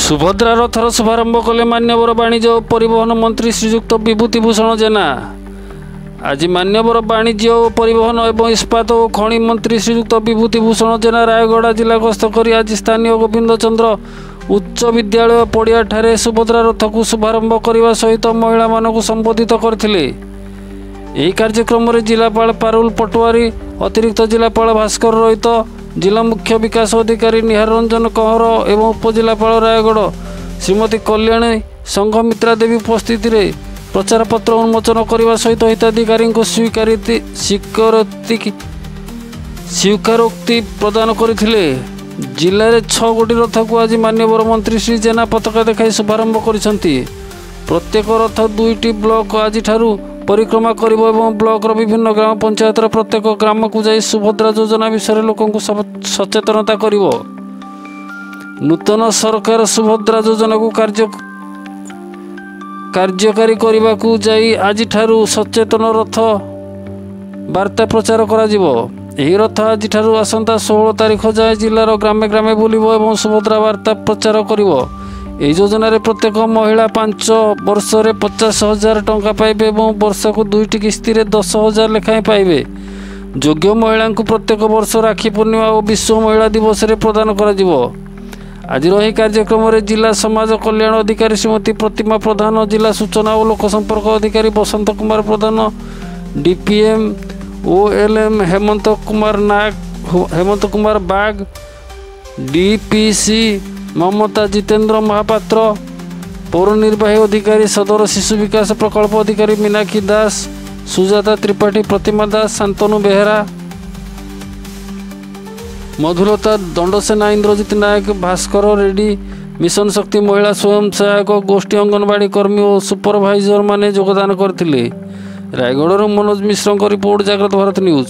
Subhadra rather शुभारंभ कले मान्यवर वाणिज्य और परिवहन मंत्री श्रीजुक्त विभूतिभूषण जेना। आज मान्यवर वाणिज्य और परिवहन एवं इस्पात और खनि मंत्री श्रीजुक्त विभूतिभूषण जेना रायगढ़ जिला गस्त कर आज स्थानीय गोविंद चंद्र उच्च विद्यालय पड़िया ठारे सुभद्रा रथ को शुभारंभ करने सहित महिला मानक संबोधित करथिले। यह कार्यक्रम में जिलापाल पारुल पटवारी, अतिरिक्त जिलापाल भास्कर रोहित, जिला मुख्य विकास अधिकारी निहार रंजन कहर एवं उपजिलापाल रायगढ़ श्रीमती कल्याणी संघमित्रा देवी उपस्थित प्रचार पत्र उन्मोचन करने सहित हिताधिकारी को स्वीकारोक्ति प्रदान करथिले। जिले में 6 गोटी रथ को आज मान्यवर मंत्री श्री जेना पताका देखाई शुभारंभ करिसेंती। प्रत्येक रथ 2टी ब्लॉक आज परिक्रमा करिबो एवं ब्लॉकर विभिन्न ग्राम पंचायतर प्रत्येक ग्राम को जाई सुभद्रा योजना विषय लोकंकु सचेतनता करिबो। नूतन सरकार सुभद्रा योजना को कार्यकारी करने को जाई आज सचेतन रथ वार्ता प्रचार करा जिवो। यही रथ आज आसंता 16 तारीख जाए जिलार ग्रामे ग्रामे बुलिबो एवं सुभद्रा वार्ता प्रचार करिबो। यह योजना प्रत्येक महिला 5 वर्ष 50,000 टंका पाइबे एवं वर्ष को 2टी किस्ती 10,000 लेखाएं पाइबे। योग्य महिला को प्रत्येक वर्ष राखी पूर्णिमा और विश्व महिला दिवस प्रदान करा जिवो। आज यह कार्यक्रम में जिला समाज कल्याण अधिकारी श्रीमती प्रतिमा प्रधान, जिला सूचना और लोक संपर्क अधिकारी बसंत कुमार प्रधान, डीपीएम ओएलएम हेमंत कुमार बाग, डीपीसी ममता जितेंद्र महापात्र, पौर निर्वाही अधिकारी सदर शिशु विकास प्रकल्प अधिकारी मीनाक्षी दास, सुजाता त्रिपाठी, प्रतिमा दास, शांतनु बेहेरा, मधुलता दंडसेना, इंद्रजित नायक, भास्कर रेड्डी, मिशन शक्ति महिला स्वयं सहायक गोष्ठी अंगनवाड़ी कर्मी और सुपरभाइजर माने योगदान करथिले। रायगढ़ मनोज मिश्र रिपोर्ट, जागृत भारत न्यूज।